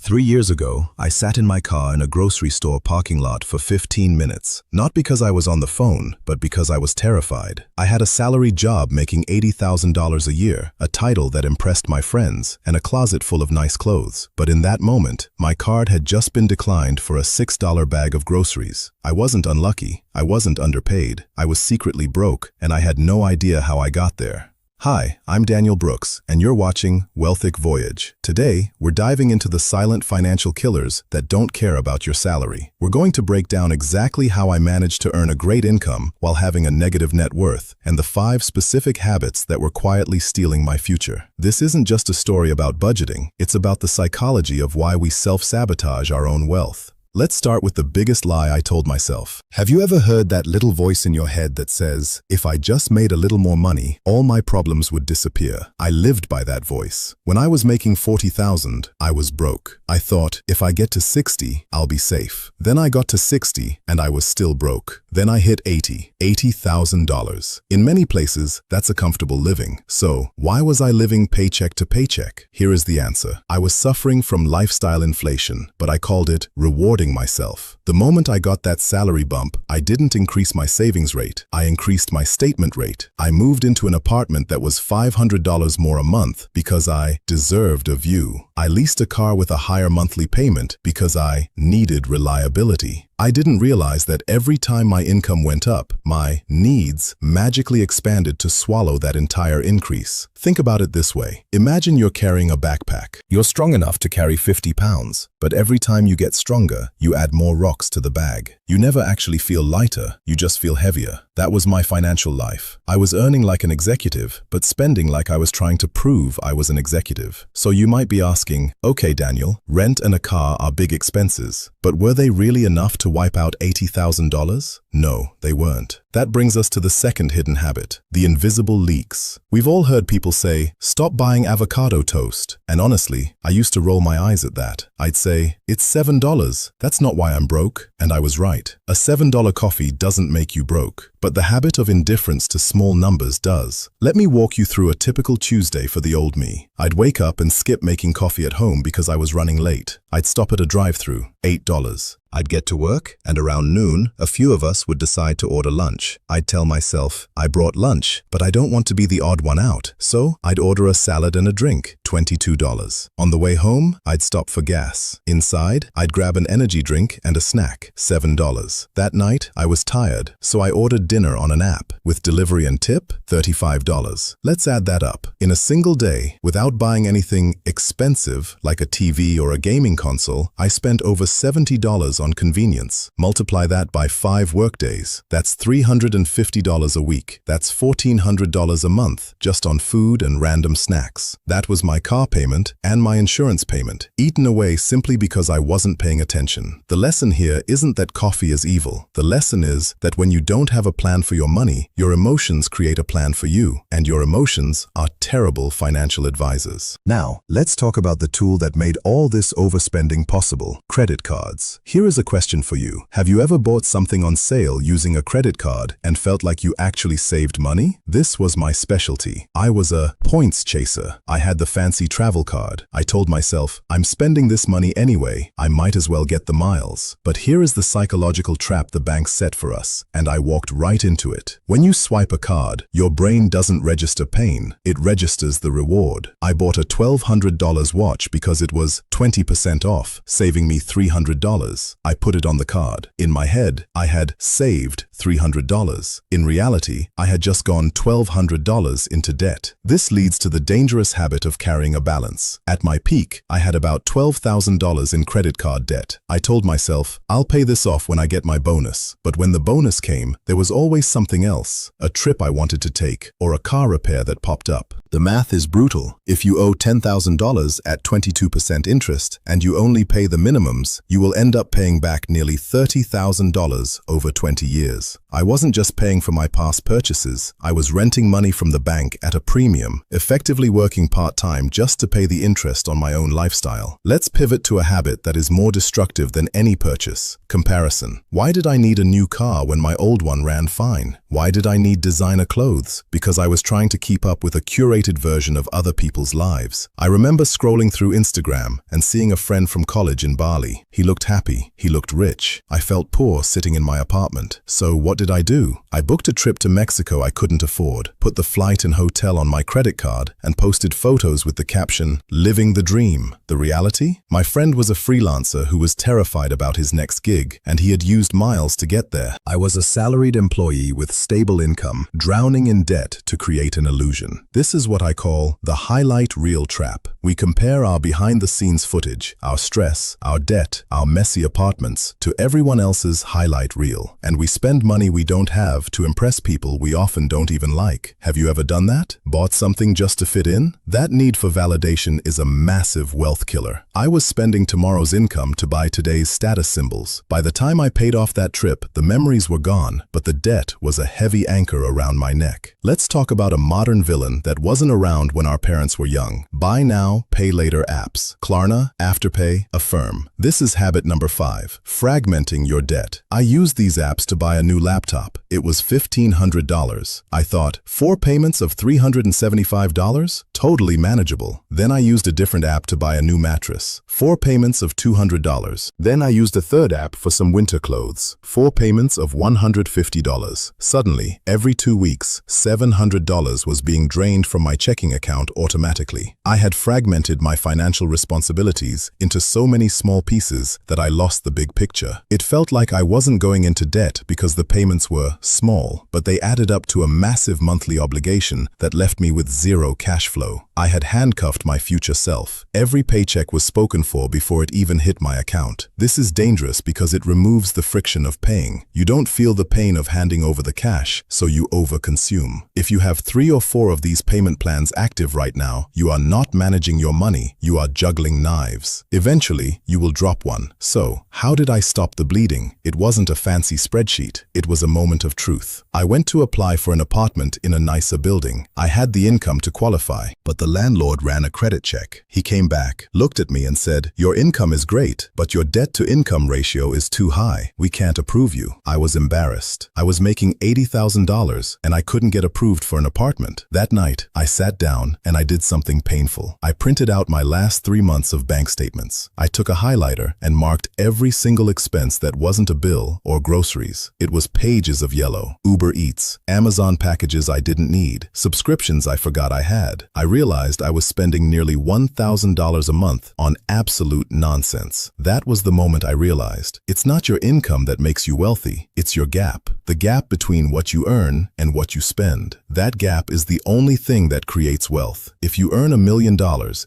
3 years ago, I sat in my car in a grocery store parking lot for 15 minutes. Not because I was on the phone, but because I was terrified. I had a salary job making $80,000 a year, a title that impressed my friends, and a closet full of nice clothes. But in that moment, my card had just been declined for a $6 bag of groceries. I wasn't unlucky. I wasn't underpaid. I was secretly broke, and I had no idea how I got there. Hi, I'm Daniel Brooks, and you're watching Wealthic Voyage. Today, we're diving into the silent financial killers that don't care about your salary. We're going to break down exactly how I managed to earn a great income while having a negative net worth, and the 5 specific habits that were quietly stealing my future. This isn't just a story about budgeting, it's about the psychology of why we self-sabotage our own wealth. Let's start with the biggest lie I told myself. Have you ever heard that little voice in your head that says, if I just made a little more money, all my problems would disappear? I lived by that voice. When I was making $40,000, I was broke. I thought, if I get to 60, I'll be safe. Then I got to 60, and I was still broke. Then I hit $80,000. In many places, that's a comfortable living. So, why was I living paycheck to paycheck? Here is the answer. I was suffering from lifestyle inflation, but I called it rewarding myself. The moment I got that salary bump, I didn't increase my savings rate. I increased my statement rate. I moved into an apartment that was $500 more a month because I deserved a view. I leased a car with a higher monthly payment because I needed reliability. I didn't realize that every time my income went up, my needs magically expanded to swallow that entire increase. Think about it this way. Imagine you're carrying a backpack. You're strong enough to carry 50 pounds, but every time you get stronger, you add more rocks to the bag. You never actually feel lighter, you just feel heavier. That was my financial life. I was earning like an executive, but spending like I was trying to prove I was an executive. So you might be asking, okay Daniel, rent and a car are big expenses, but were they really enough to wipe out $80,000? No, they weren't. That brings us to the second hidden habit, the invisible leaks. We've all heard people say, stop buying avocado toast. And honestly, I used to roll my eyes at that. I'd say, it's $7. That's not why I'm broke. And I was right. A $7 coffee doesn't make you broke, but the habit of indifference to small numbers does. Let me walk you through a typical Tuesday for the old me. I'd wake up and skip making coffee at home because I was running late. I'd stop at a drive-thru, $8. I'd get to work, and around noon, a few of us would decide to order lunch. I'd tell myself, I brought lunch, but I don't want to be the odd one out. So I'd order a salad and a drink, $22. On the way home, I'd stop for gas. Inside, I'd grab an energy drink and a snack, $7. That night, I was tired, so I ordered dinner on an app. With delivery and tip, $35. Let's add that up. In a single day, without buying anything expensive, like a TV or a gaming console, I spent over $70 on convenience. Multiply that by 5 workdays. That's $350 a week. That's $1,400 a month, just on food and random snacks. That was my car payment and my insurance payment, eaten away simply because I wasn't paying attention. The lesson here isn't that coffee is evil. The lesson is that when you don't have a plan for your money, your emotions create a plan for you, and your emotions are terrible financial advisors. Now, let's talk about the tool that made all this overspending possible, credit cards. Here is a question for you. Have you ever bought something on sale using a credit card and felt like you actually saved money? This was my specialty. I was a points chaser. I had the fancy travel card. I told myself, I'm spending this money anyway, I might as well get the miles. But here is the psychological trap the bank set for us, and I walked right into it. When you swipe a card, your brain doesn't register pain, it registers the reward. I bought a $1,200 watch because it was 20% off, saving me $300. I put it on the card. In my head, I had saved $300. In reality, I had just gone $1,200 into debt. This leads to the dangerous habit of carrying a balance. At my peak, I had about $12,000 in credit card debt. I told myself, I'll pay this off when I get my bonus. But when the bonus came, there was always something else, a trip I wanted to take, or a car repair that popped up. The math is brutal. If you owe $10,000 at 22% interest and you only pay the minimums, you will end up paying back nearly $30,000 over 20 years. I wasn't just paying for my past purchases, I was renting money from the bank at a premium, effectively working part-time just to pay the interest on my own lifestyle. Let's pivot to a habit that is more destructive than any purchase: comparison. Why did I need a new car when my old one ran fine? Why did I need designer clothes? Because I was trying to keep up with a curated version of other people's lives. I remember scrolling through Instagram and seeing a friend from college in Bali. He looked happy. He looked rich. I felt poor sitting in my apartment. So what did I do? I booked a trip to Mexico I couldn't afford, put the flight and hotel on my credit card, and posted photos with the caption, "Living the dream." The reality? My friend was a freelancer who was terrified about his next gig, and he had used miles to get there. I was a salaried employee with stable income, drowning in debt to create an illusion. This is what I call the highlight reel trap. We compare our behind-the-scenes footage, our stress, our debt, our messy apartments, to everyone else's highlight reel. And we spend money we don't have to impress people we often don't even like. Have you ever done that? Bought something just to fit in? That need for validation is a massive wealth killer. I was spending tomorrow's income to buy today's status symbols. By the time I paid off that trip, the memories were gone, but the debt was a heavy anchor around my neck. Let's talk about a modern villain that wasn't around when our parents were young. Buy now, pay later apps. Klarna, Afterpay, Affirm. This is habit number 5, fragmenting your debt. I used these apps to buy a new laptop. It was $1,500. I thought, 4 payments of $375? Totally manageable. Then I used a different app to buy a new mattress. 4 payments of $200. Then I used a third app for some winter clothes. 4 payments of $150. Suddenly, every 2 weeks, $700 was being drained from my checking account automatically. I had fragmented my financial responsibilities into so many small pieces that I lost the big picture. It felt like I wasn't going into debt because the payments were small, but they added up to a massive monthly obligation that left me with zero cash flow. I had handcuffed my future self. Every paycheck was spoken for before it even hit my account. This is dangerous because it removes the friction of paying. You don't feel the pain of handing over the cash, so you overconsume. If you have 3 or 4 of these payment plans active right now, you are not managing your money, you are juggling knives. Eventually, you will drop one. So, how did I stop the bleeding? It wasn't a fancy spreadsheet. It was a moment of truth. I went to apply for an apartment in a nicer building. I had the income to qualify, but the landlord ran a credit check. He came back, looked at me and said, "Your income is great, but your debt-to-income ratio is too high. We can't approve you." I was embarrassed. I was making $80,000 and I couldn't get approved for an apartment. That night, I sat down and I did something painful. I printed out my last 3 months of bank statements. I took a highlighter and marked every single expense that wasn't a bill or groceries. It was pages of yellow. Uber Eats, Amazon packages I didn't need, subscriptions I forgot I had. I realized I was spending nearly $1,000 a month on absolute nonsense. That was the moment I realized it's not your income that makes you wealthy, it's your gap. The gap between what you earn and what you spend. That gap is the only thing that creates wealth. If you earn $1 million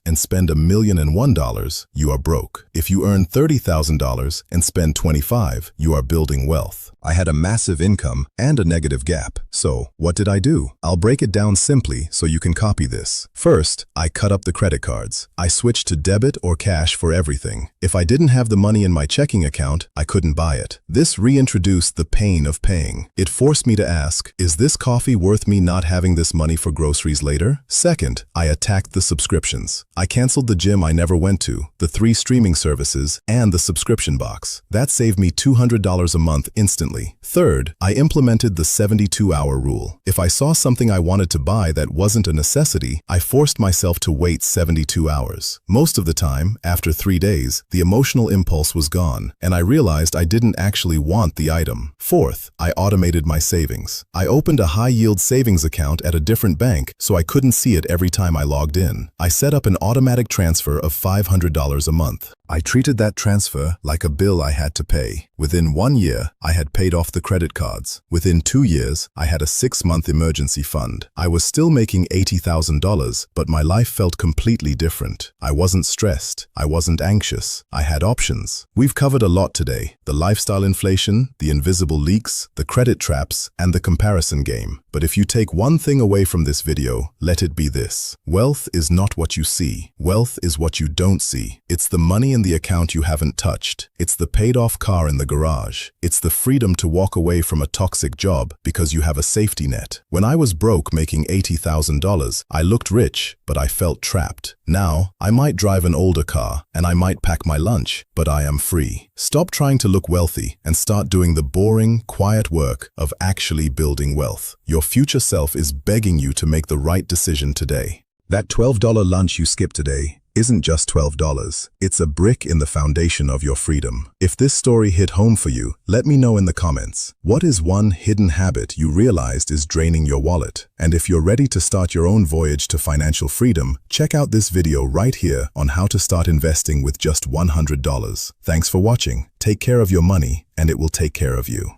and spend $1,001, you are broke. If you earn $30,000 and spend $25,000, you are building wealth. I had a massive income and a negative gap. So, what did I do? I'll break it down simply so you can copy this. First, I cut up the credit cards. I switched to debit or cash for everything. If I didn't have the money in my checking account, I couldn't buy it. This reintroduced the pain of paying. It forced me to ask, is this coffee worth me not having this money for groceries later? Second, I attacked the subscriptions. I canceled the gym I never went to, the 3 streaming services, and the subscription box. That saved me $200 a month instantly. Third, I implemented the 72-hour rule. If I saw something I wanted to buy that wasn't a necessity, I forced myself to wait 72 hours. Most of the time, after 3 days, the emotional impulse was gone, and I realized I didn't actually want the item. Fourth, I automated my savings. I opened a high-yield savings account at a different bank so I couldn't see it every time I logged in. I set up an automatic transfer of $500 a month. I treated that transfer like a bill I had to pay. Within 1 year, I had paid off the credit cards. Within 2 years, I had a 6-month emergency fund. I was still making $80,000, but my life felt completely different. I wasn't stressed. I wasn't anxious. I had options. We've covered a lot today: the lifestyle inflation, the invisible leaks, the credit traps, and the comparison game. But if you take one thing away from this video, let it be this. Wealth is not what you see. Wealth is what you don't see. It's the money in the account you haven't touched. It's the paid-off car in the garage. It's the freedom to walk away from a toxic job because you have a safety net. When I was broke making $80,000, I looked rich, but I felt trapped. Now, I might drive an older car and I might pack my lunch, but I am free. Stop trying to look wealthy and start doing the boring, quiet work of actually building wealth. Your future self is begging you to make the right decision today. That $12 lunch you skipped today isn't just $12. It's a brick in the foundation of your freedom. If this story hit home for you, let me know in the comments. What is one hidden habit you realized is draining your wallet? And if you're ready to start your own voyage to financial freedom, check out this video right here on how to start investing with just $100. Thanks for watching. Take care of your money, and it will take care of you.